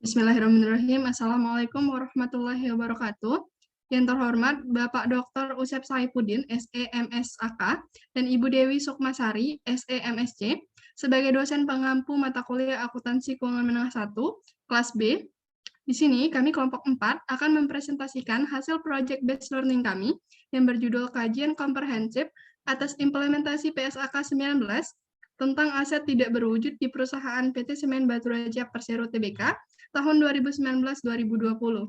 Bismillahirrahmanirrahim. Assalamualaikum warahmatullahi wabarakatuh. Yang terhormat Bapak Dr. Usep Saifuddin, SEMSAK, dan Ibu Dewi Sukmasari, SEMSC, sebagai dosen pengampu mata kuliah Akuntansi Keuangan Menengah 1, kelas B. Di sini, kami kelompok 4 akan mempresentasikan hasil project based learning kami yang berjudul Kajian Komprehensif atas implementasi PSAK 19 tentang aset tidak berwujud di perusahaan PT Semen Batu Raja Persero Tbk tahun 2019-2020.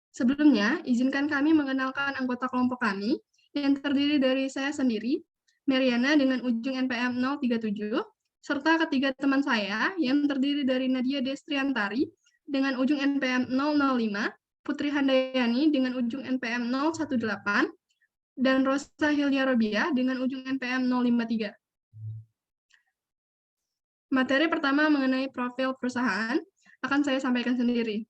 Sebelumnya, izinkan kami mengenalkan anggota kelompok kami yang terdiri dari saya sendiri, Meriana dengan ujung NPM 037, serta ketiga teman saya yang terdiri dari Nadia Destriantari dengan ujung NPM 005, Putri Handayani dengan ujung NPM 018, dan Rosa Hilya Robiah dengan ujung NPM 053. Materi pertama mengenai profil perusahaan akan saya sampaikan sendiri.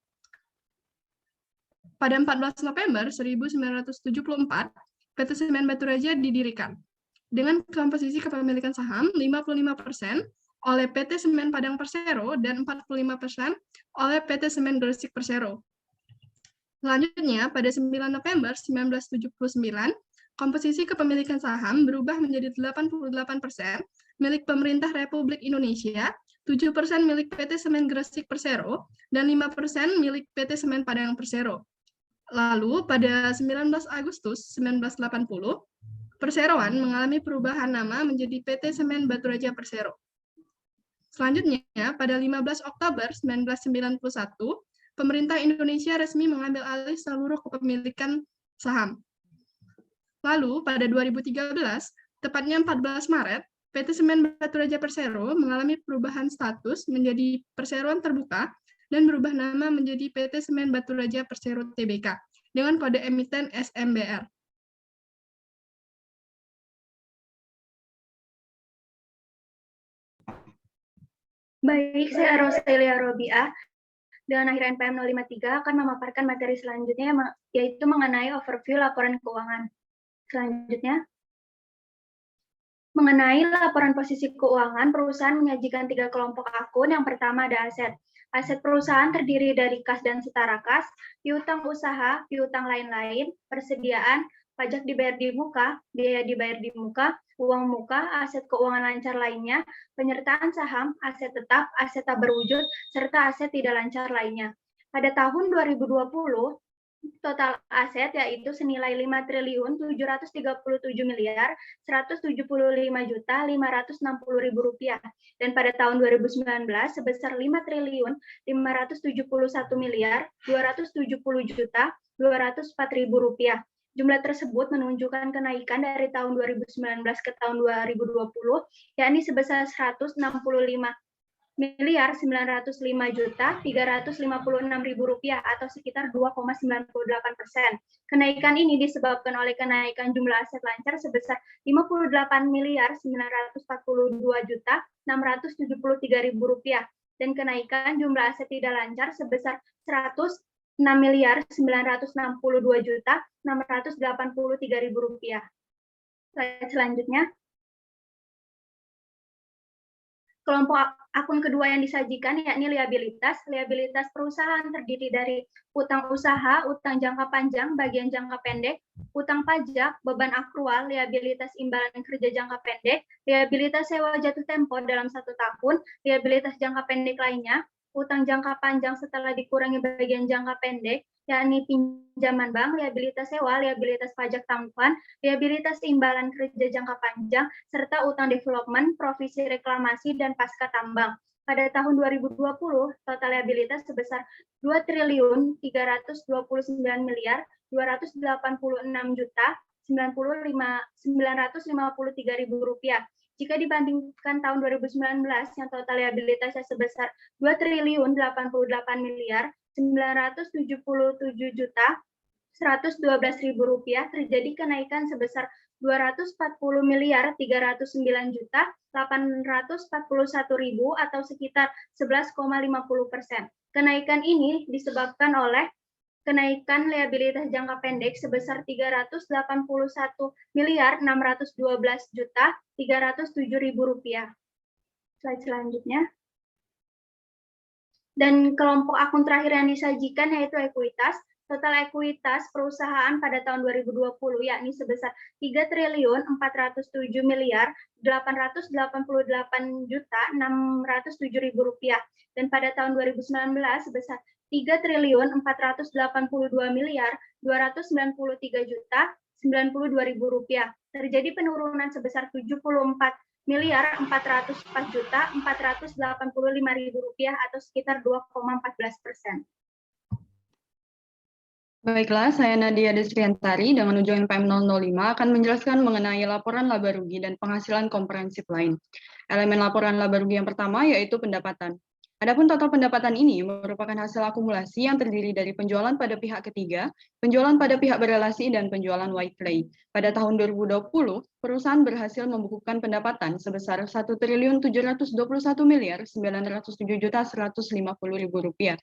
Pada 14 November 1974, PT Semen Batu Raja didirikan dengan komposisi kepemilikan saham 55% oleh PT Semen Padang Persero dan 45% oleh PT Semen Gresik Persero. Selanjutnya, pada 9 November 1979, komposisi kepemilikan saham berubah menjadi 88% milik pemerintah Republik Indonesia, 7% milik PT Semen Gresik Persero, dan 5% milik PT Semen Padang Persero. Lalu, pada 19 Agustus 1980, Perseroan mengalami perubahan nama menjadi PT Semen Batu Raja Persero. Selanjutnya, pada 15 Oktober 1991, pemerintah Indonesia resmi mengambil alih seluruh kepemilikan saham. Lalu, pada 2013, tepatnya 14 Maret, PT Semen Batu Raja Persero mengalami perubahan status menjadi perseroan terbuka dan berubah nama menjadi PT Semen Batu Raja Persero Tbk dengan kode emiten SMBR. Baik, saya Rosa Hilya Robiah dengan akhir NPM 053 akan memaparkan materi selanjutnya yaitu mengenai overview laporan keuangan. Selanjutnya, mengenai laporan posisi keuangan, perusahaan menyajikan 3 kelompok akun. Yang pertama ada aset. Aset perusahaan terdiri dari kas dan setara kas, piutang usaha, piutang lain-lain, persediaan, pajak dibayar di muka, biaya dibayar di muka, uang muka, aset keuangan lancar lainnya, penyertaan saham, aset tetap, aset tak berwujud, serta aset tidak lancar lainnya. Pada tahun 2020, total aset yaitu senilai Rp5.137.175.560.000 dan pada tahun 2019 sebesar Rp5.371.270.204.000. Jumlah tersebut menunjukkan kenaikan dari tahun 2019 ke tahun 2020, yakni sebesar Rp165.905.356.000 atau sekitar 2,98%. Kenaikan ini disebabkan oleh kenaikan jumlah aset lancar sebesar Rp58.942.673.000 dan kenaikan jumlah aset tidak lancar sebesar Rp106.962.683.000. Slide selanjutnya. Kelompok akun kedua yang disajikan yakni liabilitas. Liabilitas perusahaan terdiri dari utang usaha, utang jangka panjang, bagian jangka pendek, utang pajak, beban akrual, liabilitas imbalan kerja jangka pendek, liabilitas sewa jatuh tempo dalam 1 tahun, liabilitas jangka pendek lainnya, utang jangka panjang setelah dikurangi bagian jangka pendek, yakni pinjaman bank, liabilitas sewa, liabilitas pajak tanggungan, liabilitas imbalan kerja jangka panjang, serta utang development, provisi reklamasi, dan pasca tambang. Pada tahun 2020, total liabilitas sebesar Rp2.329.286.953.000. Jika dibandingkan tahun 2019 yang total liabilitasnya sebesar Rp2.878.977.112.000, terjadi kenaikan sebesar Rp240.309.841.000 atau sekitar 11,50%. Kenaikan ini disebabkan oleh kenaikan liabilitas jangka pendek sebesar Rp381.612.307.000. Slide selanjutnya. Dan kelompok akun terakhir yang disajikan yaitu ekuitas. Total ekuitas perusahaan pada tahun 2020 yakni sebesar 3.488.888.607.000 rupiah, dan pada tahun 2019 sebesar 3.482.293.092.000 rupiah. Terjadi penurunan sebesar 74.404.485.000 rupiah atau sekitar 2,14%. Baiklah, saya Nadia Desriantari dengan ujung NPM 005 akan menjelaskan mengenai laporan laba rugi dan penghasilan komprehensif lain. Elemen laporan laba rugi yang pertama yaitu pendapatan. Adapun total pendapatan ini merupakan hasil akumulasi yang terdiri dari penjualan pada pihak ketiga, penjualan pada pihak berelasi, dan penjualan white clay. Pada tahun 2020, perusahaan berhasil membukukan pendapatan sebesar Rp1.721.907.150.000.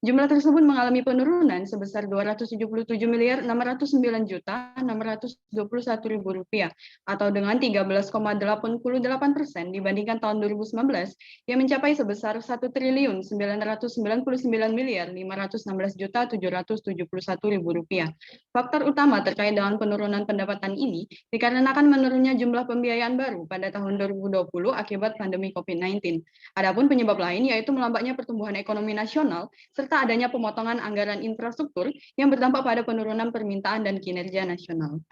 Jumlah tersebut mengalami penurunan sebesar Rp277.909.621.000 atau dengan 13,88% dibandingkan tahun 2019 yang mencapai sebesar Rp1.999.516.771.000. Faktor utama terkait dengan penurunan pendapatan ini dikarenakan menurunnya jumlah pembiayaan baru pada tahun 2020 akibat pandemi COVID-19. Adapun penyebab lain yaitu melambatnya pertumbuhan ekonomi nasional serta adanya pemotongan anggaran infrastruktur yang berdampak pada penurunan permintaan dan kinerja nasional.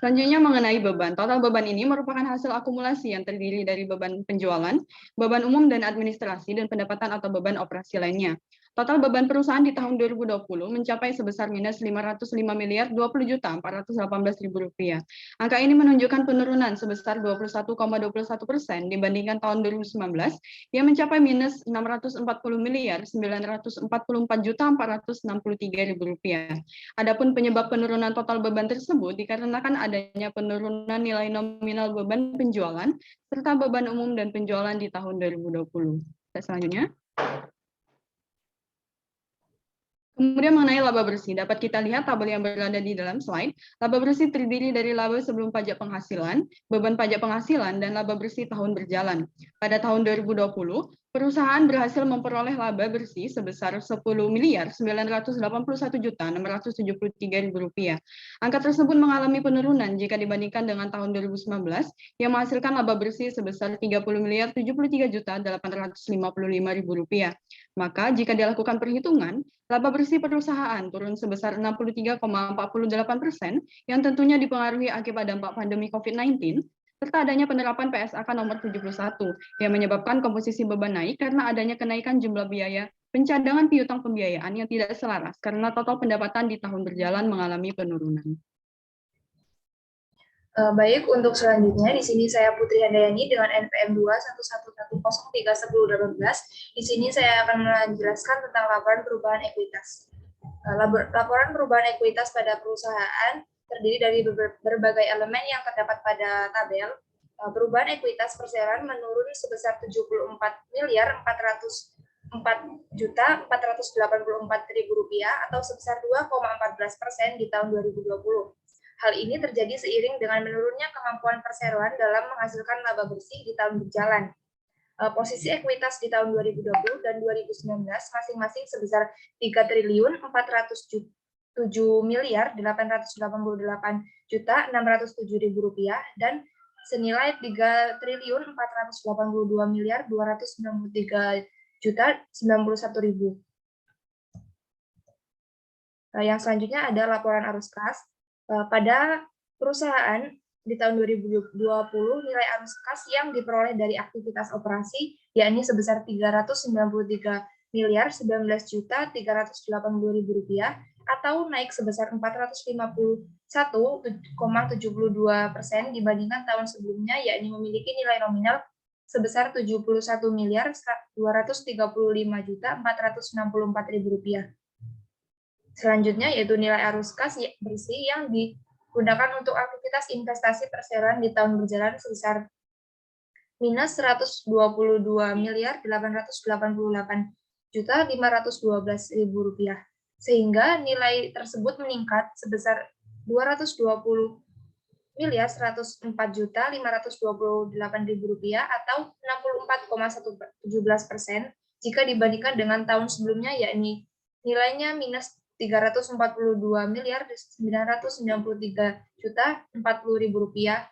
Selanjutnya mengenai beban. Total beban ini merupakan hasil akumulasi yang terdiri dari beban penjualan, beban umum dan administrasi, dan pendapatan atau beban operasi lainnya. Total beban perusahaan di tahun 2020 mencapai sebesar minus Rp505.020.418.000. Angka ini menunjukkan penurunan sebesar 21,21% dibandingkan tahun 2019 yang mencapai minus Rp640.944.463.000. Adapun penyebab penurunan total beban tersebut dikarenakan adanya penurunan nilai nominal beban penjualan serta beban umum dan penjualan di tahun 2020. Selanjutnya. Kemudian mengenai laba bersih, dapat kita lihat tabel yang berada di dalam slide. Laba bersih terdiri dari laba sebelum pajak penghasilan, beban pajak penghasilan, dan laba bersih tahun berjalan. Pada tahun 2020, perusahaan berhasil memperoleh laba bersih sebesar Rp10.981.673.000. Angka tersebut mengalami penurunan jika dibandingkan dengan tahun 2019 yang menghasilkan laba bersih sebesar Rp30.073.855.000. Maka jika dilakukan perhitungan, laba bersih perusahaan turun sebesar 63,48% yang tentunya dipengaruhi akibat dampak pandemi COVID-19 serta adanya penerapan PSAK nomor 71 yang menyebabkan komposisi beban naik karena adanya kenaikan jumlah biaya pencadangan piutang pembiayaan yang tidak selaras karena total pendapatan di tahun berjalan mengalami penurunan. Baik, untuk selanjutnya di sini saya Putri Handayani dengan NPM 211103118. Di sini saya akan menjelaskan tentang laporan perubahan ekuitas. Laporan perubahan ekuitas pada perusahaan terdiri dari berbagai elemen yang terdapat pada tabel. Perubahan ekuitas perseroan menurun sebesar Rp74.484.484.000 atau sebesar 2,14% di tahun 2020. Hal ini terjadi seiring dengan menurunnya kemampuan perseroan dalam menghasilkan laba bersih di tahun berjalan. Posisi ekuitas di tahun 2020 dan 2019 masing-masing sebesar Rp3.487.888.607.000 dan senilai Rp3.482.293.091.000. Yang selanjutnya ada laporan arus kas. Pada perusahaan di tahun 2020 nilai arus kas yang diperoleh dari aktivitas operasi yakni sebesar Rp393.019.380.000 atau naik sebesar 451,72% dibandingkan tahun sebelumnya, yakni memiliki nilai nominal sebesar Rp71.235.464.000. Selanjutnya yaitu nilai arus kas bersih yang digunakan untuk aktivitas investasi perseroan di tahun berjalan sebesar minus Rp122.888.512.000, sehingga nilai tersebut meningkat sebesar miliar 104.528.000 rupiah atau 64,17% jika dibandingkan dengan tahun sebelumnya, yakni nilainya minus 342 miliar 993.040.000 rupiah.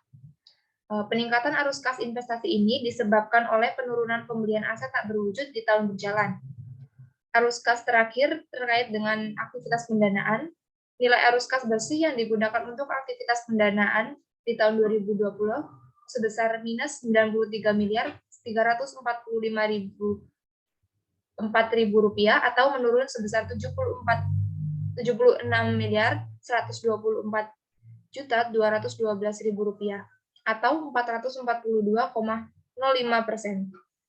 Peningkatan arus kas investasi ini disebabkan oleh penurunan pembelian aset tak berwujud di tahun berjalan. Arus kas terakhir terkait dengan aktivitas pendanaan. Nilai arus kas bersih yang digunakan untuk aktivitas pendanaan di tahun 2020 sebesar minus 93 miliar 345.004.000 rupiah atau menurun sebesar 76 miliar 124.212.000 rupiah atau 442,05%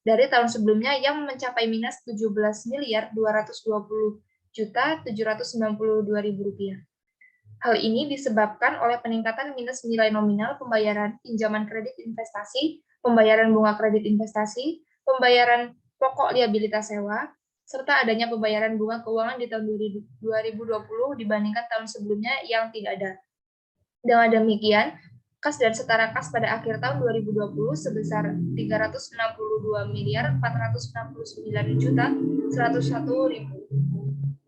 dari tahun sebelumnya yang mencapai minus 17 miliar 220.792.000 rupiah. Hal ini disebabkan oleh peningkatan minus nilai nominal pembayaran pinjaman kredit investasi, pembayaran bunga kredit investasi, pembayaran pokok liabilitas sewa, serta adanya pembayaran bunga keuangan di tahun 2020 dibandingkan tahun sebelumnya yang tidak ada. Dengan demikian, kas dan setara kas pada akhir tahun 2020 sebesar 362 miliar 469.101.000,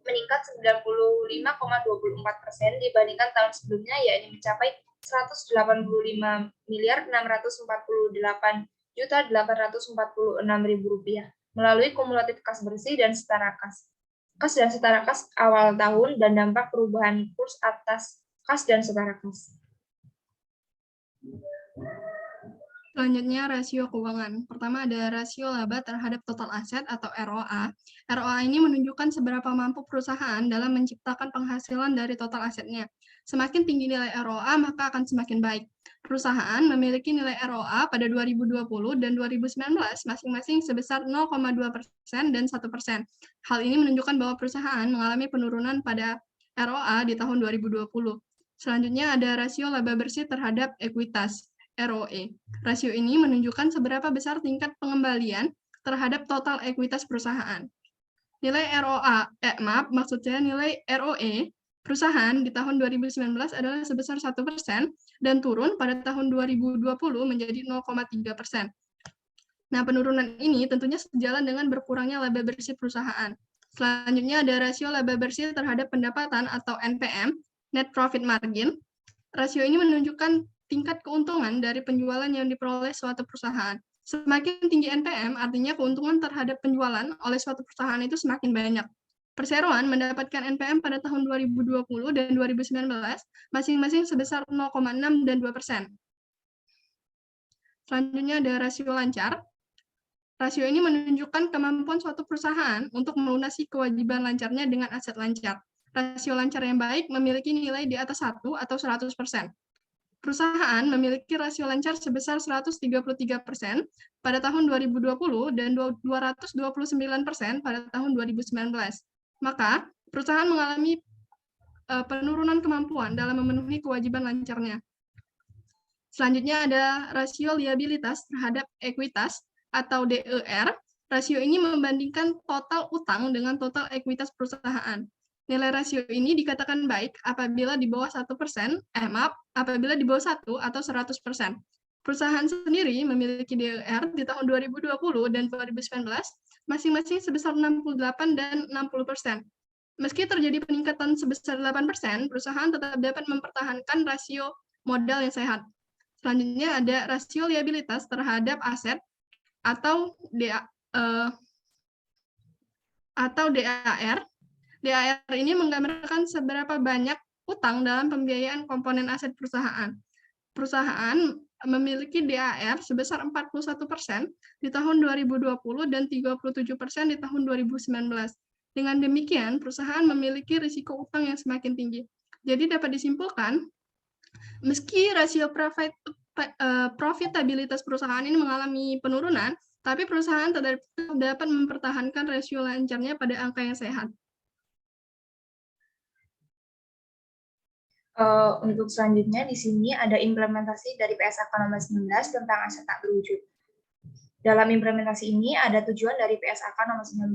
meningkat 95,24% dibandingkan tahun sebelumnya, yakni mencapai 185 miliar 648.846.000 rupiah melalui kumulatif kas bersih dan setara kas. Kas dan setara kas awal tahun dan dampak perubahan kurs atas kas dan setara kas. Selanjutnya, rasio keuangan. Pertama ada rasio laba terhadap total aset atau ROA. ROA ini menunjukkan seberapa mampu perusahaan dalam menciptakan penghasilan dari total asetnya. Semakin tinggi nilai ROA, maka akan semakin baik. Perusahaan memiliki nilai ROA pada 2020 dan 2019 masing-masing sebesar 0,2% dan 1%. Hal ini menunjukkan bahwa perusahaan mengalami penurunan pada ROA di tahun 2020. Selanjutnya ada rasio laba bersih terhadap ekuitas. ROE. Rasio ini menunjukkan seberapa besar tingkat pengembalian terhadap total ekuitas perusahaan. Nilai maksudnya nilai ROE perusahaan di tahun 2019 adalah sebesar 1% dan turun pada tahun 2020 menjadi 0,3%. Nah, penurunan ini tentunya sejalan dengan berkurangnya laba bersih perusahaan. Selanjutnya ada rasio laba bersih terhadap pendapatan atau NPM, Net Profit Margin. Rasio ini menunjukkan tingkat keuntungan dari penjualan yang diperoleh suatu perusahaan. Semakin tinggi NPM, artinya keuntungan terhadap penjualan oleh suatu perusahaan itu semakin banyak. Perseroan mendapatkan NPM pada tahun 2020 dan 2019, masing-masing sebesar 0,6 dan 2%. Selanjutnya ada rasio lancar. Rasio ini menunjukkan kemampuan suatu perusahaan untuk melunasi kewajiban lancarnya dengan aset lancar. Rasio lancar yang baik memiliki nilai di atas 1 atau 100%. Perusahaan memiliki rasio lancar sebesar 133% pada tahun 2020 dan 229% pada tahun 2019. Maka, perusahaan mengalami penurunan kemampuan dalam memenuhi kewajiban lancarnya. Selanjutnya ada rasio liabilitas terhadap ekuitas atau DER. Rasio ini membandingkan total utang dengan total ekuitas perusahaan. Nilai rasio ini dikatakan baik apabila di bawah 1%, apabila di bawah 1 atau 100%. Perusahaan sendiri memiliki DER di tahun 2020 dan 2019 masing-masing sebesar 68 dan 60%. Meski terjadi peningkatan sebesar 8%, perusahaan tetap dapat mempertahankan rasio modal yang sehat. Selanjutnya ada rasio liabilitas terhadap aset atau DAR. DAR ini menggambarkan seberapa banyak utang dalam pembiayaan komponen aset perusahaan. Perusahaan memiliki DAR sebesar 41% di tahun 2020 dan 37% di tahun 2019. Dengan demikian, perusahaan memiliki risiko utang yang semakin tinggi. Jadi dapat disimpulkan, meski rasio profitabilitas perusahaan ini mengalami penurunan, tapi perusahaan tetap dapat mempertahankan rasio lancarnya pada angka yang sehat. Untuk selanjutnya di sini ada implementasi dari PSAK nomor 19 tentang aset tak berwujud. Dalam implementasi ini ada tujuan dari PSAK nomor 19.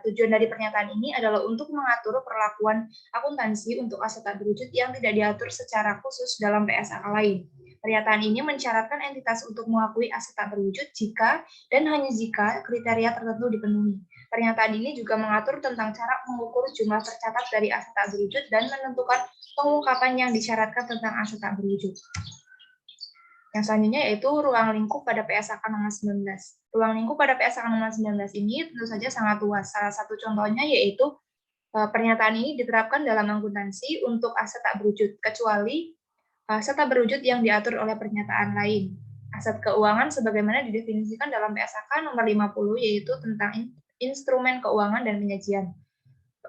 Tujuan dari pernyataan ini adalah untuk mengatur perlakuan akuntansi untuk aset tak berwujud yang tidak diatur secara khusus dalam PSAK lain. Pernyataan ini mensyaratkan entitas untuk mengakui aset tak berwujud jika dan hanya jika kriteria tertentu dipenuhi. Pernyataan ini juga mengatur tentang cara mengukur jumlah tercatat dari aset tak berwujud dan menentukan pengungkapan yang disyaratkan tentang aset tak berwujud. Yang selanjutnya yaitu ruang lingkup pada PSAK nomor 19. Ruang lingkup pada PSAK nomor 19 ini tentu saja sangat luas. Salah satu contohnya yaitu pernyataan ini diterapkan dalam akuntansi untuk aset tak berwujud, kecuali aset tak berwujud yang diatur oleh pernyataan lain. Aset keuangan sebagaimana didefinisikan dalam PSAK nomor 50 yaitu tentang instrumen keuangan dan penyajian.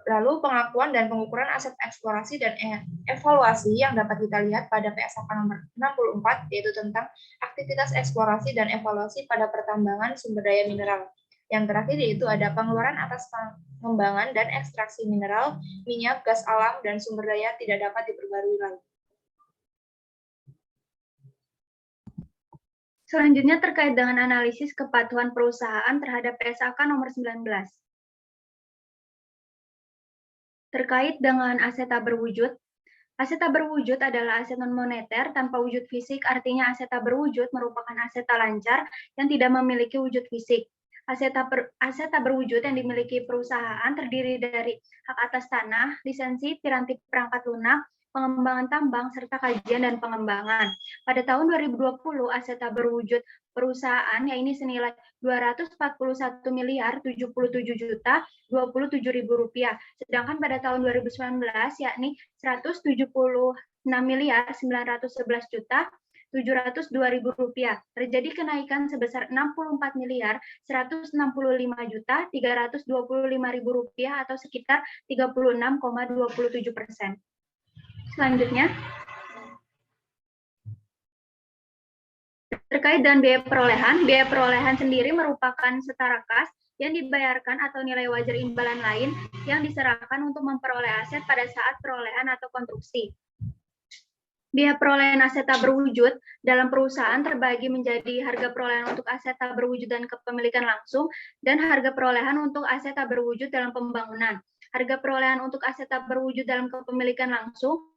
Lalu pengakuan dan pengukuran aset eksplorasi dan evaluasi yang dapat kita lihat pada PSAK nomor 64 yaitu tentang aktivitas eksplorasi dan evaluasi pada pertambangan sumber daya mineral. Yang terakhir yaitu ada pengeluaran atas pengembangan dan ekstraksi mineral, minyak, gas alam, dan sumber daya tidak dapat diperbarui lagi. Selanjutnya terkait dengan analisis kepatuhan perusahaan terhadap PSAK nomor 19. Terkait dengan aset tak berwujud, aset tak berwujud adalah aset non-moneter tanpa wujud fisik, artinya aset tak berwujud merupakan aset tak lancar yang tidak memiliki wujud fisik. Aset tak berwujud yang dimiliki perusahaan terdiri dari hak atas tanah, lisensi, piranti perangkat lunak, pengembangan tambang, serta kajian dan pengembangan. Pada tahun 2020, aset tak berwujud perusahaan yakni senilai 241.077.027.027.000 rupiah. Sedangkan pada tahun 2019 yakni 176.911.702.000 rupiah. Terjadi kenaikan sebesar 64.165.325.000 rupiah atau sekitar 36,27%. Selanjutnya, terkait dengan biaya perolehan sendiri merupakan setara kas yang dibayarkan atau nilai wajar imbalan lain yang diserahkan untuk memperoleh aset pada saat perolehan atau konstruksi. Biaya perolehan aset tak berwujud dalam perusahaan terbagi menjadi harga perolehan untuk aset tak berwujud dan kepemilikan langsung dan harga perolehan untuk aset tak berwujud dalam pembangunan. Harga perolehan untuk aset tak berwujud dalam kepemilikan langsung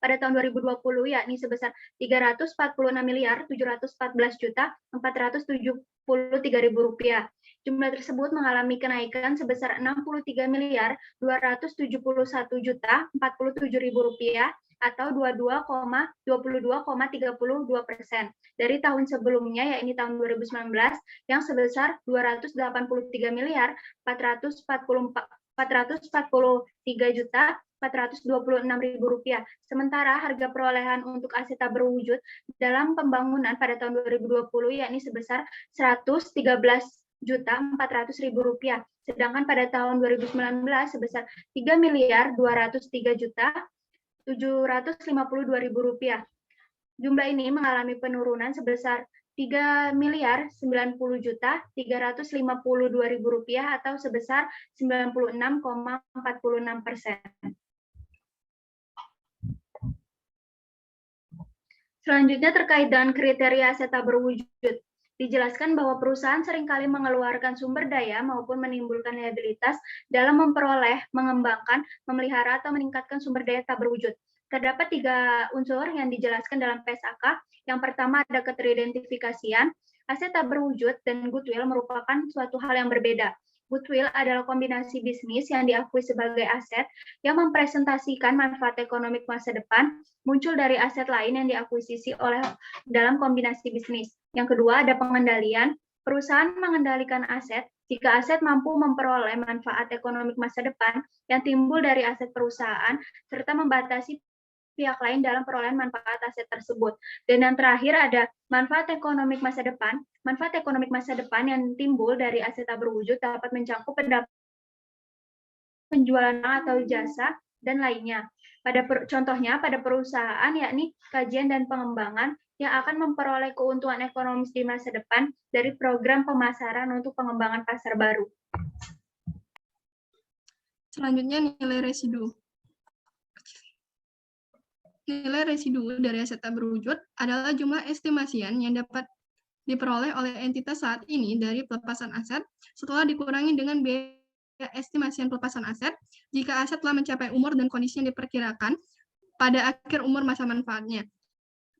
pada tahun 2020 yakni sebesar 346.714.473.000 rupiah. Jumlah tersebut mengalami kenaikan sebesar 63.271.047.000 rupiah atau 22,32% dari tahun sebelumnya yakni tahun 2019 yang sebesar 283.443.426.000 rupiah. Sementara harga perolehan untuk aset tak berwujud dalam pembangunan pada tahun 2020 yakni sebesar 113.400.000 rupiah. Sedangkan pada tahun 2019 sebesar 3.203.752.000 rupiah. Jumlah ini mengalami penurunan sebesar 3.090.352.000 rupiah atau sebesar 96,46%. Selanjutnya terkait dengan kriteria aset tak berwujud. Dijelaskan bahwa perusahaan seringkali mengeluarkan sumber daya maupun menimbulkan liabilitas dalam memperoleh, mengembangkan, memelihara, atau meningkatkan sumber daya tak berwujud. Terdapat 3 unsur yang dijelaskan dalam PSAK. Yang pertama ada keteridentifikasian. Aset tak berwujud dan goodwill merupakan suatu hal yang berbeda. Goodwill adalah kombinasi bisnis yang diakui sebagai aset yang mempresentasikan manfaat ekonomi masa depan muncul dari aset lain yang diakuisisi oleh dalam kombinasi bisnis. Yang kedua ada pengendalian. Perusahaan mengendalikan aset jika aset mampu memperoleh manfaat ekonomi masa depan yang timbul dari aset perusahaan serta membatasi pihak lain dalam perolehan manfaat aset tersebut. Dan yang terakhir ada manfaat ekonomi masa depan. Manfaat ekonomi masa depan yang timbul dari aset tak berwujud dapat mencakup penjualan atau jasa dan lainnya. Contohnya pada perusahaan yakni kajian dan pengembangan yang akan memperoleh keuntungan ekonomis di masa depan dari program pemasaran untuk pengembangan pasar baru. Selanjutnya nilai residu. Nilai residu dari aset tak berwujud adalah jumlah estimasian yang dapat diperoleh oleh entitas saat ini dari pelepasan aset setelah dikurangi dengan biaya estimasian pelepasan aset jika aset telah mencapai umur dan kondisi yang diperkirakan pada akhir umur masa manfaatnya.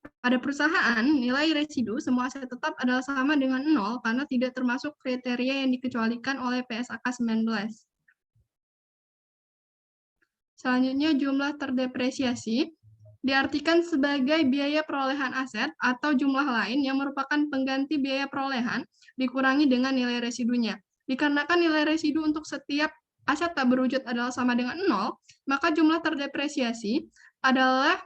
Pada perusahaan, nilai residu semua aset tetap adalah sama dengan 0 karena tidak termasuk kriteria yang dikecualikan oleh PSAK 19. Selanjutnya, jumlah terdepresiasi diartikan sebagai biaya perolehan aset atau jumlah lain yang merupakan pengganti biaya perolehan dikurangi dengan nilai residunya. Dikarenakan nilai residu untuk setiap aset tak berwujud adalah sama dengan 0, maka jumlah terdepresiasi adalah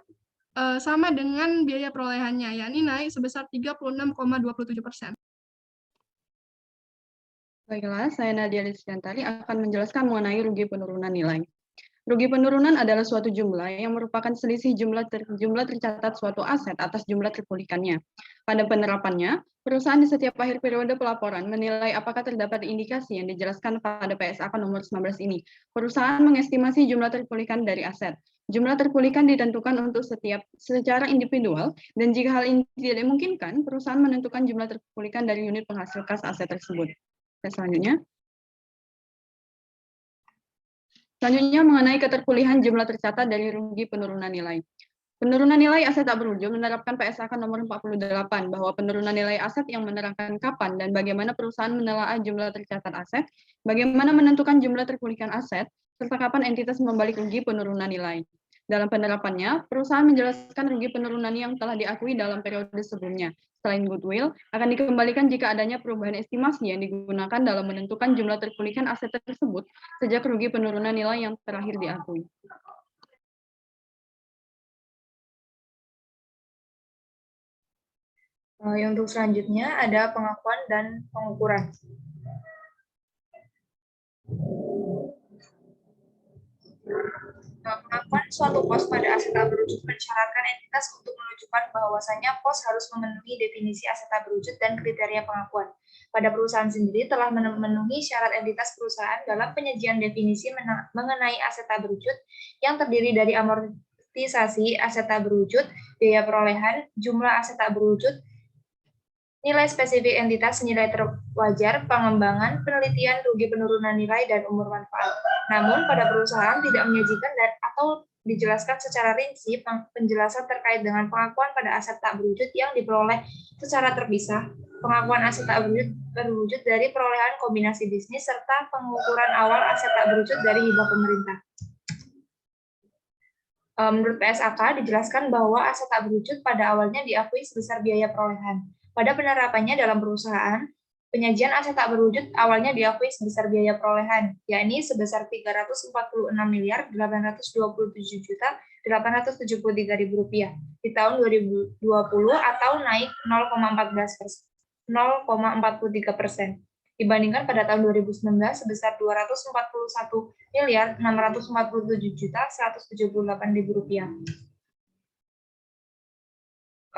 sama dengan biaya perolehannya, yakni naik sebesar 36,27%. Baiklah, saya Nadia Lisdiantari akan menjelaskan mengenai rugi penurunan nilai. Rugi penurunan adalah suatu jumlah yang merupakan selisih jumlah tercatat suatu aset atas jumlah terpulihkannya. Pada penerapannya, perusahaan di setiap akhir periode pelaporan menilai apakah terdapat indikasi yang dijelaskan pada PSAK nomor 19 ini. Perusahaan mengestimasi jumlah terpulihkan dari aset. Jumlah terpulihkan ditentukan untuk secara individual, dan jika hal ini tidak dimungkinkan, perusahaan menentukan jumlah terpulihkan dari unit penghasil kas aset tersebut. Selanjutnya mengenai keterpulihan jumlah tercatat dari rugi penurunan nilai. Penurunan nilai aset tak berwujud menerapkan PSAK nomor 48 bahwa penurunan nilai aset yang menerangkan kapan dan bagaimana perusahaan menelaah jumlah tercatat aset, bagaimana menentukan jumlah terpulihkan aset, serta kapan entitas membalik rugi penurunan nilai. Dalam penerapannya, perusahaan menjelaskan rugi penurunan yang telah diakui dalam periode sebelumnya. Selain goodwill, akan dikembalikan jika adanya perubahan estimasi yang digunakan dalam menentukan jumlah terpulihkan aset tersebut sejak rugi penurunan nilai yang terakhir diakui. Untuk selanjutnya ada pengakuan dan pengukuran. Pengakuan suatu pos pada aset tak berwujud mensyaratkan entitas untuk menunjukkan bahwasanya pos harus memenuhi definisi aset tak berwujud dan kriteria pengakuan. Pada perusahaan sendiri telah memenuhi syarat entitas perusahaan dalam penyajian definisi mengenai aset tak berwujud yang terdiri dari amortisasi aset tak berwujud, biaya perolehan, jumlah aset tak berwujud, nilai spesifik entitas, nilai terwajar, pengembangan, penelitian, rugi penurunan nilai, dan umur manfaat. Namun, pada perusahaan tidak menyajikan atau dijelaskan secara rinci penjelasan terkait dengan pengakuan pada aset tak berwujud yang diperoleh secara terpisah, pengakuan aset tak berwujud dari perolehan kombinasi bisnis, serta pengukuran awal aset tak berwujud dari hibah pemerintah. Menurut PSAK, dijelaskan bahwa aset tak berwujud pada awalnya diakui sebesar biaya perolehan. Pada penerapannya dalam perusahaan, penyajian aset tak berwujud awalnya diakui sebesar biaya perolehan, yakni sebesar Rp346.827.873.000 di tahun 2020 atau naik 0,43%. Dibandingkan pada tahun 2019 sebesar Rp241.647.178.000.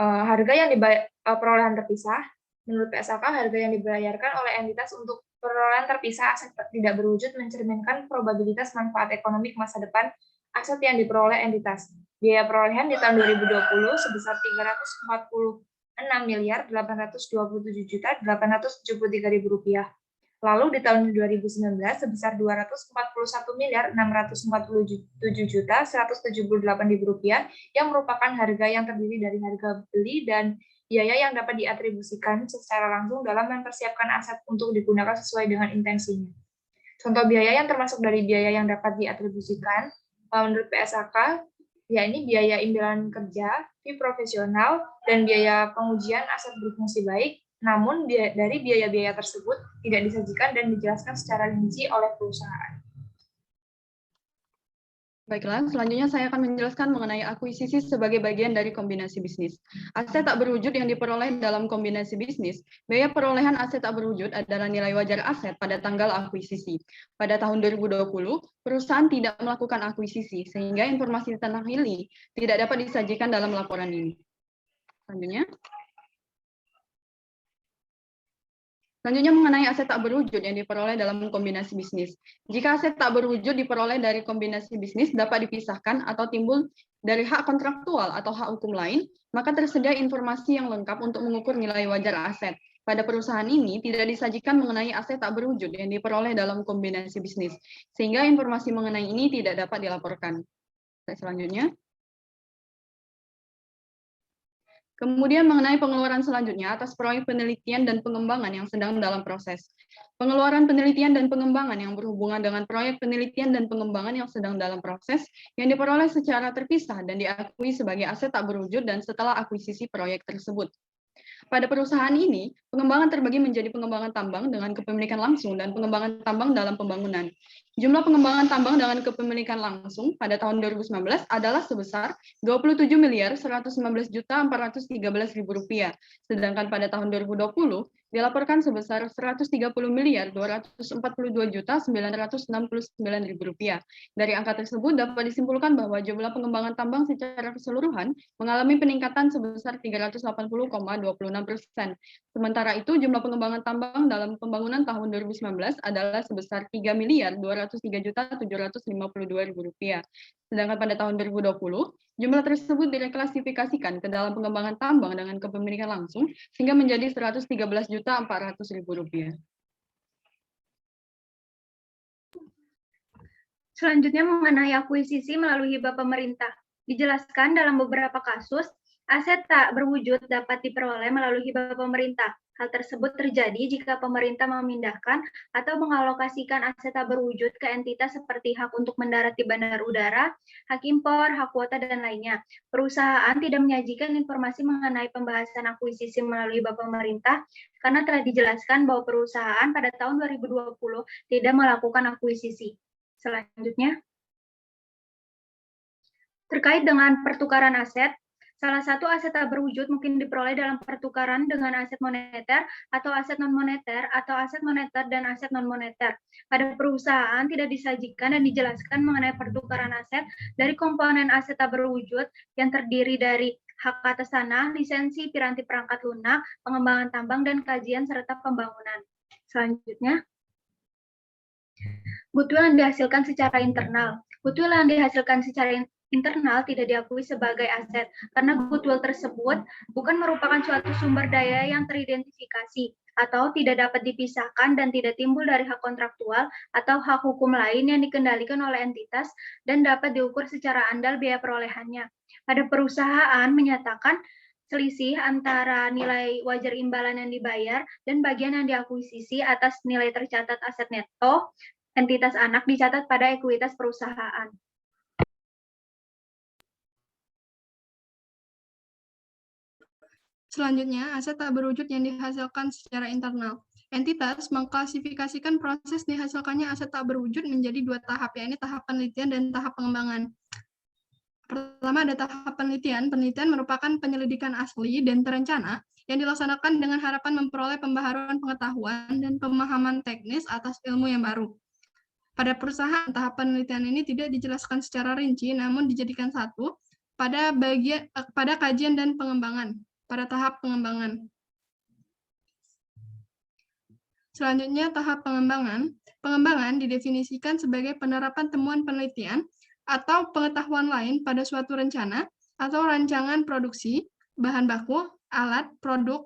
Harga yang perolehan terpisah, menurut PSAK, harga yang dibayarkan oleh entitas untuk perolehan terpisah aset tidak berwujud mencerminkan probabilitas manfaat ekonomi masa depan aset yang diperoleh entitas. Biaya perolehan di tahun 2020 sebesar Rp346.827.873.000. Lalu di tahun 2019 sebesar Rp241.647.178.000 yang merupakan harga yang terdiri dari harga beli dan biaya yang dapat diatribusikan secara langsung dalam mempersiapkan aset untuk digunakan sesuai dengan intensinya. Contoh biaya yang termasuk dari biaya yang dapat diatribusikan menurut PSAK, yakni biaya imbalan kerja, fee profesional, dan biaya pengujian aset berfungsi baik. Namun, dari biaya-biaya tersebut tidak disajikan dan dijelaskan secara rinci oleh perusahaan. Baiklah, selanjutnya saya akan menjelaskan mengenai akuisisi sebagai bagian dari kombinasi bisnis. Aset tak berwujud yang diperoleh dalam kombinasi bisnis, biaya perolehan aset tak berwujud adalah nilai wajar aset pada tanggal akuisisi. Pada tahun 2020, perusahaan tidak melakukan akuisisi, sehingga informasi tentang ini tidak dapat disajikan dalam laporan ini. Selanjutnya mengenai aset tak berwujud yang diperoleh dalam kombinasi bisnis. Jika aset tak berwujud diperoleh dari kombinasi bisnis dapat dipisahkan atau timbul dari hak kontraktual atau hak hukum lain, maka tersedia informasi yang lengkap untuk mengukur nilai wajar aset. Pada perusahaan ini tidak disajikan mengenai aset tak berwujud yang diperoleh dalam kombinasi bisnis, sehingga informasi mengenai ini tidak dapat dilaporkan. Selanjutnya. Kemudian mengenai pengeluaran selanjutnya atas proyek penelitian dan pengembangan yang sedang dalam proses. Pengeluaran penelitian dan pengembangan yang berhubungan dengan proyek penelitian dan pengembangan yang sedang dalam proses yang diperoleh secara terpisah dan diakui sebagai aset tak berwujud dan setelah akuisisi proyek tersebut. Pada perusahaan ini, pengembangan terbagi menjadi pengembangan tambang dengan kepemilikan langsung dan pengembangan tambang dalam pembangunan. Jumlah pengembangan tambang dengan kepemilikan langsung pada tahun 2019 adalah sebesar Rp27.419.413.000, sedangkan pada tahun 2020 dilaporkan sebesar Rp130.242.969.000. Dari angka tersebut dapat disimpulkan bahwa jumlah pengembangan tambang secara keseluruhan mengalami peningkatan sebesar 380,26%. Sementara itu, jumlah pengembangan tambang dalam pembangunan tahun 2019 adalah sebesar Rp3.203.752.000. Sedangkan pada tahun 2020, jumlah tersebut direklasifikasikan ke dalam pengembangan tambang dengan kepemilikan langsung sehingga menjadi Rp113.400.000. Selanjutnya mengenai akuisisi melalui hibah pemerintah. Dijelaskan dalam beberapa kasus, aset tak berwujud dapat diperoleh melalui hibah pemerintah. Hal tersebut terjadi jika pemerintah memindahkan atau mengalokasikan aset tak berwujud ke entitas seperti hak untuk mendarat di bandar udara, hak impor, hak kuota, dan lainnya. Perusahaan tidak menyajikan informasi mengenai pembahasan akuisisi melalui hibah pemerintah karena telah dijelaskan bahwa perusahaan pada tahun 2020 tidak melakukan akuisisi. Selanjutnya, terkait dengan pertukaran aset, salah satu aset tak berwujud mungkin diperoleh dalam pertukaran dengan aset moneter atau aset non-moneter atau aset moneter dan aset non-moneter. Pada perusahaan tidak disajikan dan dijelaskan mengenai pertukaran aset dari komponen aset tak berwujud yang terdiri dari hak atas tanah, lisensi, piranti perangkat lunak, pengembangan tambang, dan kajian serta pembangunan. Selanjutnya, goodwill yang dihasilkan secara internal. Goodwill yang dihasilkan secara internal tidak diakui sebagai aset, karena goodwill tersebut bukan merupakan suatu sumber daya yang teridentifikasi, atau tidak dapat dipisahkan dan tidak timbul dari hak kontraktual atau hak hukum lain yang dikendalikan oleh entitas dan dapat diukur secara andal biaya perolehannya. Pada perusahaan menyatakan selisih antara nilai wajar imbalan yang dibayar dan bagian yang diakuisisi atas nilai tercatat aset neto entitas anak dicatat pada ekuitas perusahaan. Selanjutnya, aset tak berwujud yang dihasilkan secara internal. Entitas mengklasifikasikan proses dihasilkannya aset tak berwujud menjadi dua tahap, yakni tahap penelitian dan tahap pengembangan. Pertama ada tahap penelitian. Penelitian merupakan penyelidikan asli dan terencana yang dilaksanakan dengan harapan memperoleh pembaharuan pengetahuan dan pemahaman teknis atas ilmu yang baru. Pada perusahaan, tahap penelitian ini tidak dijelaskan secara rinci, namun dijadikan satu pada kajian dan pengembangan, pada tahap pengembangan. Selanjutnya, tahap pengembangan. Pengembangan didefinisikan sebagai penerapan temuan penelitian atau pengetahuan lain pada suatu rencana atau rancangan produksi, bahan baku, alat, produk,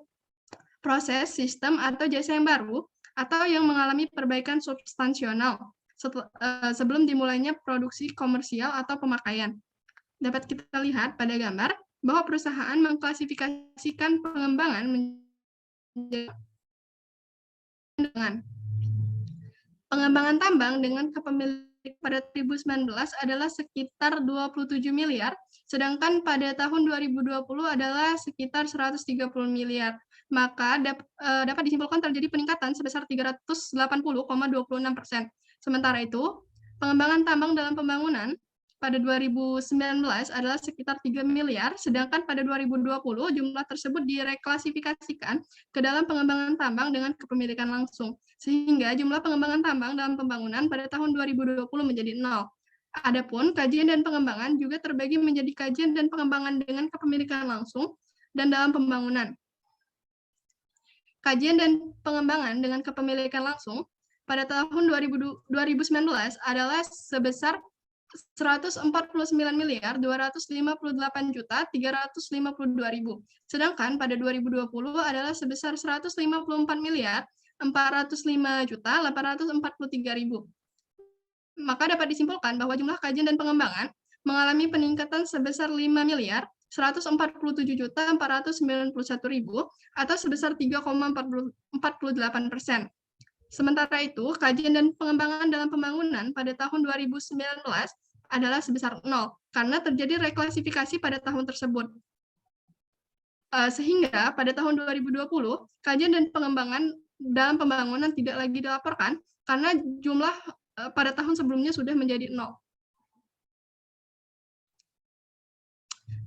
proses, sistem, atau jasa yang baru, atau yang mengalami perbaikan substansional sebelum dimulainya produksi komersial atau pemakaian. Dapat kita lihat pada gambar bahwa perusahaan mengklasifikasikan pengembangan menjadi pengembangan tambang dengan kepemilikan pada 2019 adalah sekitar 27 miliar, sedangkan pada tahun 2020 adalah sekitar 130 miliar. Maka dapat disimpulkan terjadi peningkatan sebesar 380,26%. Sementara itu, pengembangan tambang dalam pembangunan pada 2019 adalah sekitar 3 miliar, sedangkan pada 2020 jumlah tersebut direklasifikasikan ke dalam pengembangan tambang dengan kepemilikan langsung, sehingga jumlah pengembangan tambang dalam pembangunan pada tahun 2020 menjadi 0. Adapun kajian dan pengembangan juga terbagi menjadi kajian dan pengembangan dengan kepemilikan langsung dan dalam pembangunan. Kajian dan pengembangan dengan kepemilikan langsung pada tahun 2019 adalah sebesar 149.258.352.000. Sedangkan pada 2020 adalah sebesar 154.405.843.000. Maka dapat disimpulkan bahwa jumlah kajian dan pengembangan mengalami peningkatan sebesar 5 miliar, 147.491.000 atau sebesar 3,48%. Sementara itu, kajian dan pengembangan dalam pembangunan pada tahun 2019 adalah sebesar 0, karena terjadi reklasifikasi pada tahun tersebut. Sehingga pada tahun 2020, kajian dan pengembangan dalam pembangunan tidak lagi dilaporkan, karena jumlah pada tahun sebelumnya sudah menjadi 0.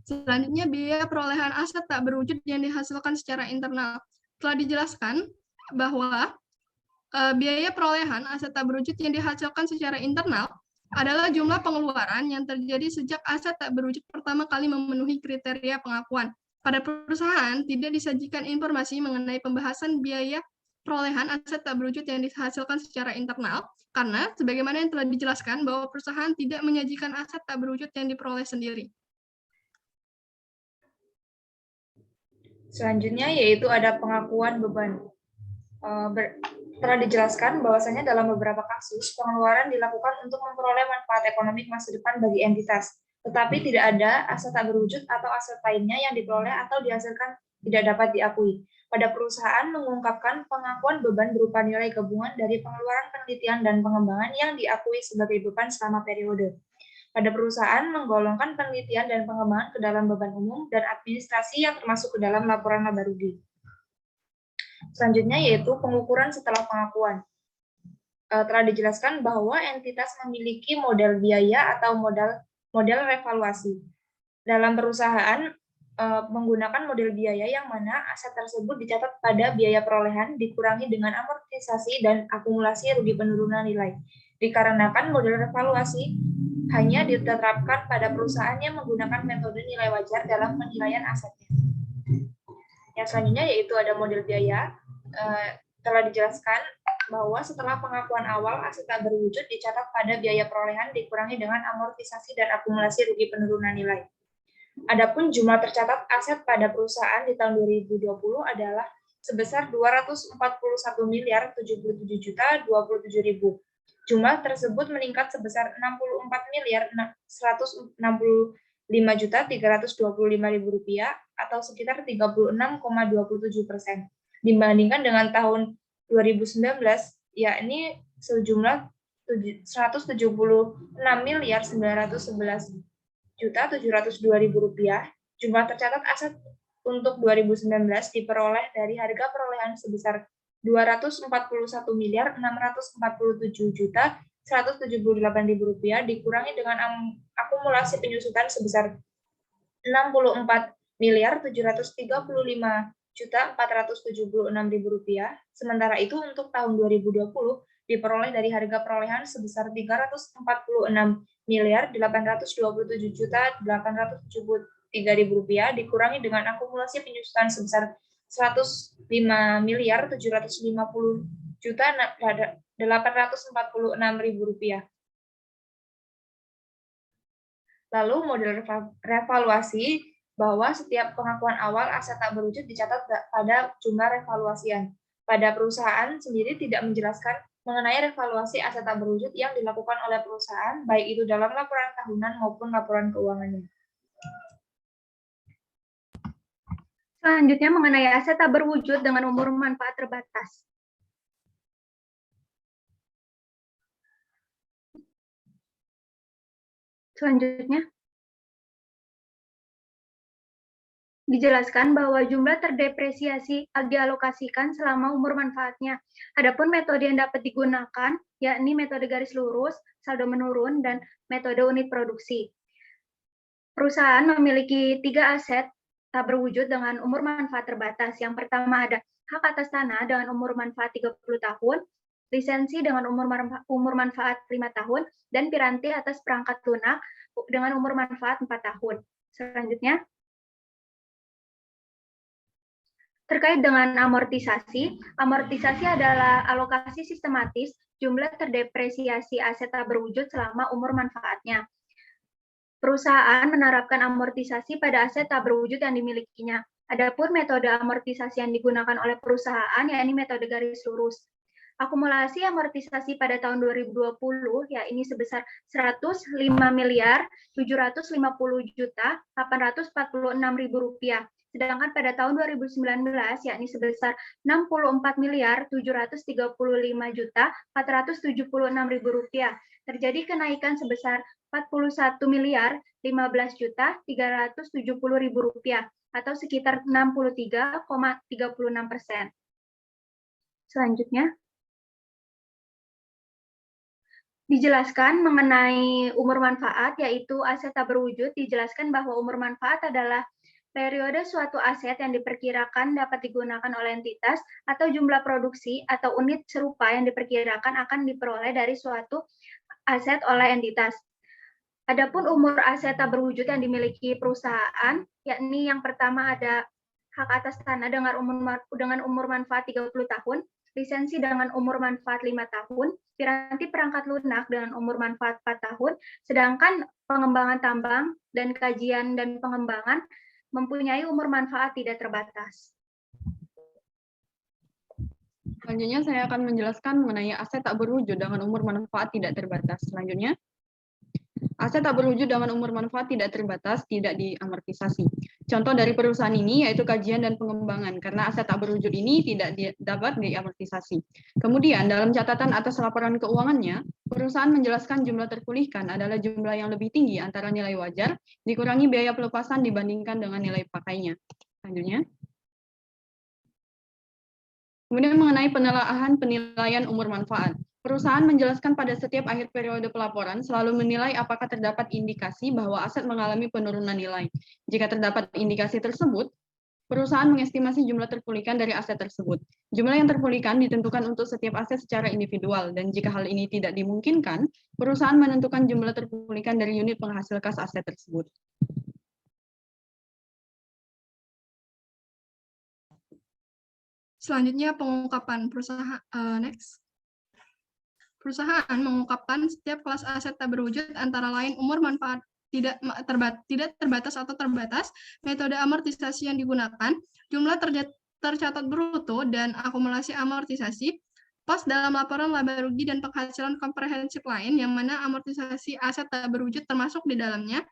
Selanjutnya, biaya perolehan aset tak berwujud yang dihasilkan secara internal. Telah dijelaskan bahwa biaya perolehan aset tak berwujud yang dihasilkan secara internal adalah jumlah pengeluaran yang terjadi sejak aset tak berwujud pertama kali memenuhi kriteria pengakuan. Pada perusahaan, tidak disajikan informasi mengenai pembahasan biaya perolehan aset tak berwujud yang dihasilkan secara internal, karena sebagaimana yang telah dijelaskan bahwa perusahaan tidak menyajikan aset tak berwujud yang diperoleh sendiri. Selanjutnya yaitu ada pengakuan beban. Telah dijelaskan bahwasanya dalam beberapa kasus pengeluaran dilakukan untuk memperoleh manfaat ekonomi masa depan bagi entitas, tetapi tidak ada aset tak berwujud atau aset lainnya yang diperoleh atau dihasilkan tidak dapat diakui. Pada perusahaan mengungkapkan pengakuan beban berupa nilai gabungan dari pengeluaran penelitian dan pengembangan yang diakui sebagai beban selama periode. Pada perusahaan menggolongkan penelitian dan pengembangan ke dalam beban umum dan administrasi yang termasuk ke dalam laporan laba rugi. Selanjutnya yaitu pengukuran setelah pengakuan. Telah dijelaskan bahwa entitas memiliki model biaya atau model revaluasi. Dalam perusahaan menggunakan model biaya yang mana aset tersebut dicatat pada biaya perolehan dikurangi dengan amortisasi dan akumulasi rugi penurunan nilai. Dikarenakan model revaluasi hanya diterapkan pada perusahaan yang menggunakan metode nilai wajar dalam penilaian asetnya. Yang selanjutnya yaitu ada model biaya. Telah dijelaskan bahwa setelah pengakuan awal aset tak berwujud dicatat pada biaya perolehan dikurangi dengan amortisasi dan akumulasi rugi penurunan nilai. Adapun jumlah tercatat aset pada perusahaan di tahun 2020 adalah sebesar 241.077.027.000. Jumlah tersebut meningkat sebesar 64.165.325.000 rupiah atau sekitar 36,27% dibandingkan dengan tahun 2019, yakni sejumlah 176.911.702.000 rupiah. Jumlah tercatat aset untuk 2019 diperoleh dari harga perolehan sebesar 241.647.178.000 rupiah dikurangi dengan akumulasi penyusutan sebesar 64.735.476.000 rupiah. Sementara itu untuk tahun 2020 diperoleh dari harga perolehan sebesar 347.827.873.000 rupiah dikurangi dengan akumulasi penyusutan sebesar 105.750.846.000 rupiah. Lalu model revaluasi bahwa setiap pengakuan awal aset tak berwujud dicatat pada jumlah revaluasian. Pada perusahaan sendiri tidak menjelaskan mengenai revaluasi aset tak berwujud yang dilakukan oleh perusahaan, baik itu dalam laporan tahunan maupun laporan keuangannya. Selanjutnya mengenai aset tak berwujud dengan umur manfaat terbatas. Selanjutnya, dijelaskan bahwa jumlah terdepresiasi dialokasikan selama umur manfaatnya. Adapun metode yang dapat digunakan, yakni metode garis lurus, saldo menurun, dan metode unit produksi. Perusahaan memiliki 3 aset tak berwujud dengan umur manfaat terbatas. Yang pertama ada hak atas tanah dengan umur manfaat 30 tahun, lisensi dengan umur manfaat 5 tahun, dan piranti atas perangkat lunak dengan umur manfaat 4 tahun. Selanjutnya, terkait dengan amortisasi, amortisasi adalah alokasi sistematis jumlah terdepresiasi aset tak berwujud selama umur manfaatnya. Perusahaan menerapkan amortisasi pada aset tak berwujud yang dimilikinya. Adapun metode amortisasi yang digunakan oleh perusahaan, yakni metode garis lurus. Akumulasi amortisasi pada tahun 2020 ya ini sebesar 105 miliar 750 juta 846.000 rupiah. Sedangkan pada tahun 2019 yakni sebesar 64 miliar 735 juta 476.000 rupiah. Terjadi kenaikan sebesar 41 miliar 15 juta 370.000 rupiah atau sekitar 63,36%. Selanjutnya, dijelaskan mengenai umur manfaat, yaitu aset tak berwujud. Dijelaskan bahwa umur manfaat adalah periode suatu aset yang diperkirakan dapat digunakan oleh entitas atau jumlah produksi atau unit serupa yang diperkirakan akan diperoleh dari suatu aset oleh entitas. Adapun umur aset tak berwujud yang dimiliki perusahaan, yakni yang pertama ada hak atas tanah dengan umur manfaat 30 tahun, lisensi dengan umur manfaat 5 tahun, piranti perangkat lunak dengan umur manfaat 4 tahun, sedangkan pengembangan tambang dan kajian dan pengembangan mempunyai umur manfaat tidak terbatas. Selanjutnya saya akan menjelaskan mengenai aset tak berwujud dengan umur manfaat tidak terbatas. Selanjutnya, aset tak berwujud dengan umur manfaat tidak terbatas tidak diamortisasi. Contoh dari perusahaan ini yaitu kajian dan pengembangan, karena aset tak berwujud ini tidak dapat diamortisasi. Kemudian dalam catatan atas laporan keuangannya, perusahaan menjelaskan jumlah terpulihkan adalah jumlah yang lebih tinggi antara nilai wajar dikurangi biaya pelepasan dibandingkan dengan nilai pakainya. Selanjutnya. Kemudian mengenai penilaian umur manfaat. Perusahaan menjelaskan pada setiap akhir periode pelaporan selalu menilai apakah terdapat indikasi bahwa aset mengalami penurunan nilai. Jika terdapat indikasi tersebut, perusahaan mengestimasi jumlah terpulihkan dari aset tersebut. Jumlah yang terpulihkan ditentukan untuk setiap aset secara individual, dan jika hal ini tidak dimungkinkan, perusahaan menentukan jumlah terpulihkan dari unit penghasil kas aset tersebut. Selanjutnya pengungkapan perusahaan. Next. Perusahaan mengungkapkan setiap kelas aset tak berwujud antara lain umur manfaat tidak terbatas atau terbatas, metode amortisasi yang digunakan, jumlah tercatat bruto dan akumulasi amortisasi, pos dalam laporan laba rugi dan penghasilan komprehensif lain yang mana amortisasi aset tak berwujud termasuk di dalamnya.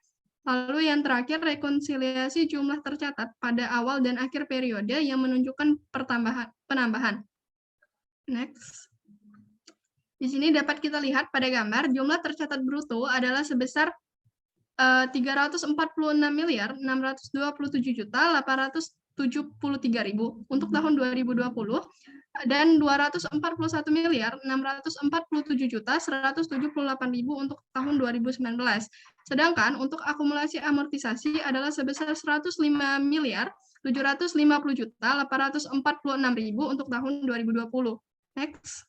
Lalu yang terakhir, rekonsiliasi jumlah tercatat pada awal dan akhir periode yang menunjukkan penambahan. Next. Di sini dapat kita lihat pada gambar, jumlah tercatat bruto adalah sebesar 346 miliar 627 juta 873.000 untuk tahun 2020 dan 241 miliar 647 juta 178.000 untuk tahun 2019. Sedangkan untuk akumulasi amortisasi adalah sebesar 105 miliar 750 juta 846.000 untuk tahun 2020. Next.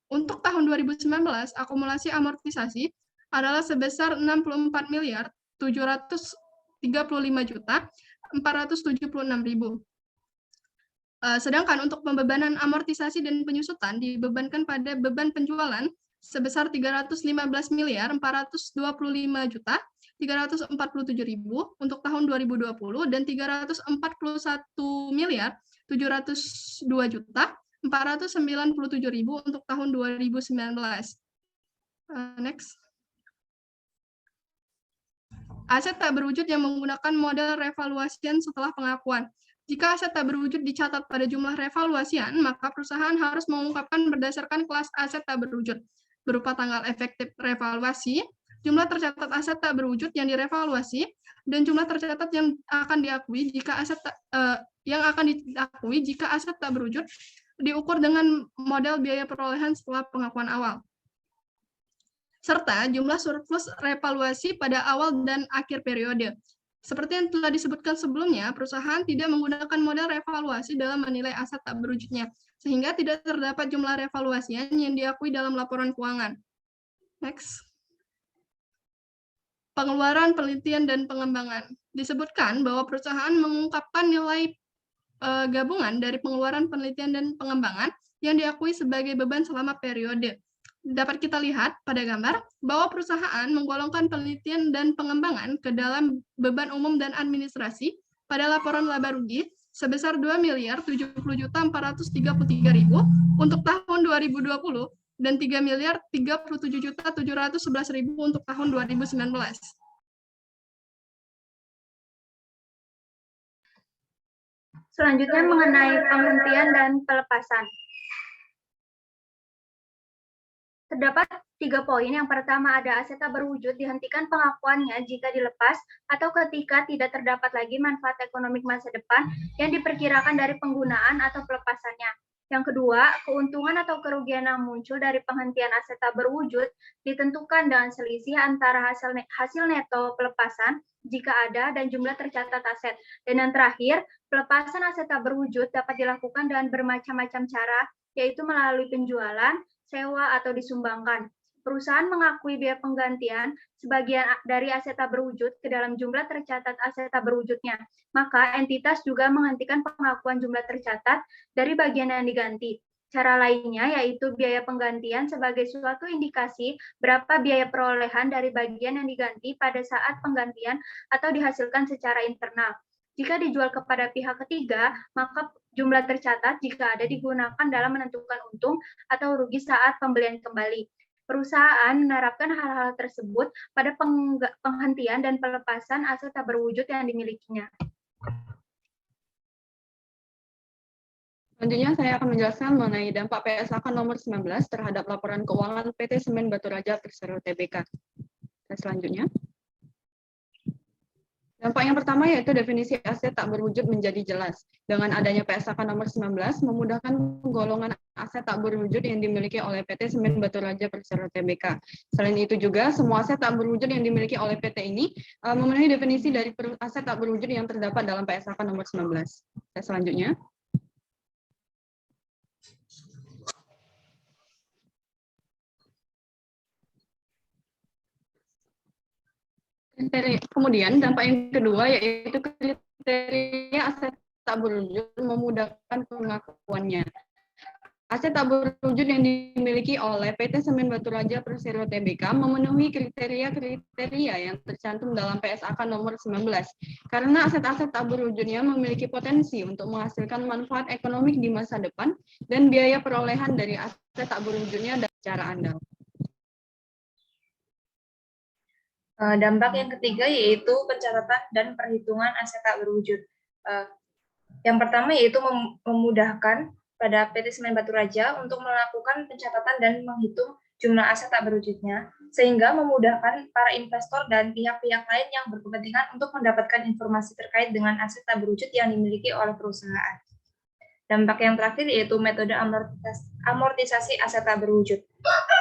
Untuk tahun 2019, akumulasi amortisasi adalah sebesar 64 miliar 735 juta 476.000. Sedangkan untuk pembebanan amortisasi dan penyusutan dibebankan pada beban penjualan sebesar 315 miliar 425 juta 347.000 untuk tahun 2020 dan 341 miliar 702 juta 497.000 untuk tahun 2019. Next. Aset tak berwujud yang menggunakan model revaluasian setelah pengakuan. Jika aset tak berwujud dicatat pada jumlah revaluasian, maka perusahaan harus mengungkapkan berdasarkan kelas aset tak berwujud, berupa tanggal efektif revaluasi, jumlah tercatat aset tak berwujud yang direvaluasi, dan jumlah tercatat yang akan diakui jika aset tak berwujud diukur dengan model biaya perolehan setelah pengakuan awal. Serta jumlah surplus revaluasi pada awal dan akhir periode. Seperti yang telah disebutkan sebelumnya, perusahaan tidak menggunakan model revaluasi dalam menilai aset tak berwujudnya, sehingga tidak terdapat jumlah revaluasian yang diakui dalam laporan keuangan. Next. Pengeluaran, penelitian, dan pengembangan. Disebutkan bahwa perusahaan mengungkapkan nilai gabungan dari pengeluaran, penelitian, dan pengembangan yang diakui sebagai beban selama periode. Dapat kita lihat pada gambar bahwa perusahaan menggolongkan penelitian dan pengembangan ke dalam beban umum dan administrasi pada laporan laba rugi, sebesar 2.070.433.000 untuk tahun 2020 dan 3.037.711.000 untuk tahun 2019. Selanjutnya mengenai penghentian dan pelepasan. Terdapat 3 poin. Yang pertama ada aset tak berwujud dihentikan pengakuannya jika dilepas atau ketika tidak terdapat lagi manfaat ekonomi masa depan yang diperkirakan dari penggunaan atau pelepasannya. Yang kedua, keuntungan atau kerugian yang muncul dari penghentian aset tak berwujud ditentukan dengan selisih antara hasil neto pelepasan jika ada dan jumlah tercatat aset. Dan yang terakhir, pelepasan aset tak berwujud dapat dilakukan dengan bermacam-macam cara, yaitu melalui penjualan, sewa, atau disumbangkan. Perusahaan mengakui biaya penggantian sebagian dari aset tak berwujud ke dalam jumlah tercatat aset tak berwujudnya. Maka entitas juga menghentikan pengakuan jumlah tercatat dari bagian yang diganti. Cara lainnya yaitu biaya penggantian sebagai suatu indikasi berapa biaya perolehan dari bagian yang diganti pada saat penggantian atau dihasilkan secara internal. Jika dijual kepada pihak ketiga, maka jumlah tercatat jika ada digunakan dalam menentukan untung atau rugi saat pembelian kembali. Perusahaan menerapkan hal-hal tersebut pada penghentian dan pelepasan aset tak berwujud yang dimilikinya. Selanjutnya saya akan menjelaskan mengenai dampak PSAK nomor 19 terhadap laporan keuangan PT Semen Baturaja Persero Tbk. Selanjutnya. Dampak yang pertama yaitu definisi aset tak berwujud menjadi jelas. Dengan adanya PSAK nomor 19 memudahkan penggolongan aset tak berwujud yang dimiliki oleh PT Semen Baturaja Persero Tbk. Selain itu juga semua aset tak berwujud yang dimiliki oleh PT ini memenuhi definisi dari aset tak berwujud yang terdapat dalam PSAK nomor 19. Selanjutnya. Kemudian dampak yang kedua yaitu kriteria aset tak berwujud memudahkan pengakuannya. Aset tak berwujud yang dimiliki oleh PT Semen Baturaja Persero Tbk memenuhi kriteria yang tercantum dalam PSAK nomor 19 karena aset-aset tak berwujudnya memiliki potensi untuk menghasilkan manfaat ekonomi di masa depan dan biaya perolehan dari aset tak berwujudnya secara andal. Dampak yang ketiga yaitu pencatatan dan perhitungan aset tak berwujud. Yang pertama yaitu memudahkan pada PT Semen Baturaja untuk melakukan pencatatan dan menghitung jumlah aset tak berwujudnya, sehingga memudahkan para investor dan pihak-pihak lain yang berkepentingan untuk mendapatkan informasi terkait dengan aset tak berwujud yang dimiliki oleh perusahaan. Dampak yang terakhir yaitu metode amortisasi aset tak berwujud.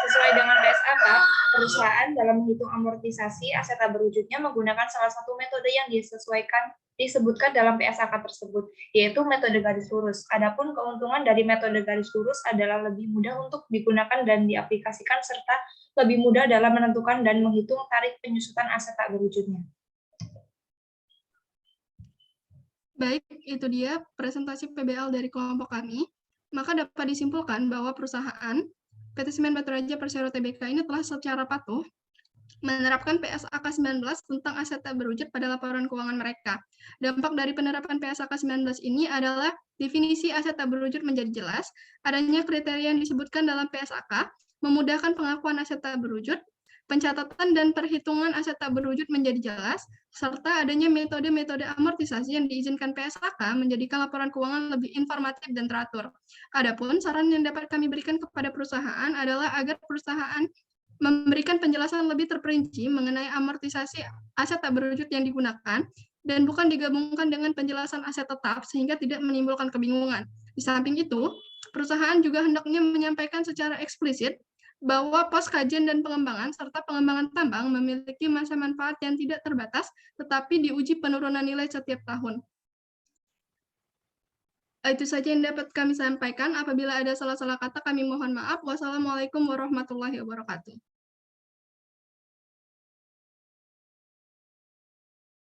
Sesuai dengan PSAK, perusahaan dalam menghitung amortisasi aset tak berwujudnya menggunakan salah satu metode yang disebutkan dalam PSAK tersebut, yaitu metode garis lurus. Adapun keuntungan dari metode garis lurus adalah lebih mudah untuk digunakan dan diaplikasikan serta lebih mudah dalam menentukan dan menghitung tarif penyusutan aset tak berwujudnya. Baik, itu dia presentasi PBL dari kelompok kami. Maka dapat disimpulkan bahwa perusahaan PT Semen Baturaja Persero Tbk ini telah secara patuh menerapkan PSAK 19 tentang aset tak berwujud pada laporan keuangan mereka. Dampak dari penerapan PSAK 19 ini adalah definisi aset tak berwujud menjadi jelas, adanya kriteria yang disebutkan dalam PSAK, memudahkan pengakuan aset tak berwujud, pencatatan dan perhitungan aset tak berwujud menjadi jelas, serta adanya metode-metode amortisasi yang diizinkan PSAK menjadikan laporan keuangan lebih informatif dan teratur. Adapun saran yang dapat kami berikan kepada perusahaan adalah agar perusahaan memberikan penjelasan lebih terperinci mengenai amortisasi aset tak berwujud yang digunakan dan bukan digabungkan dengan penjelasan aset tetap sehingga tidak menimbulkan kebingungan. Di samping itu, perusahaan juga hendaknya menyampaikan secara eksplisit bahwa pos kajian dan pengembangan serta pengembangan tambang memiliki masa manfaat yang tidak terbatas, tetapi diuji penurunan nilai setiap tahun. Itu saja yang dapat kami sampaikan. Apabila ada salah-salah kata, kami mohon maaf. Wassalamualaikum warahmatullahi wabarakatuh.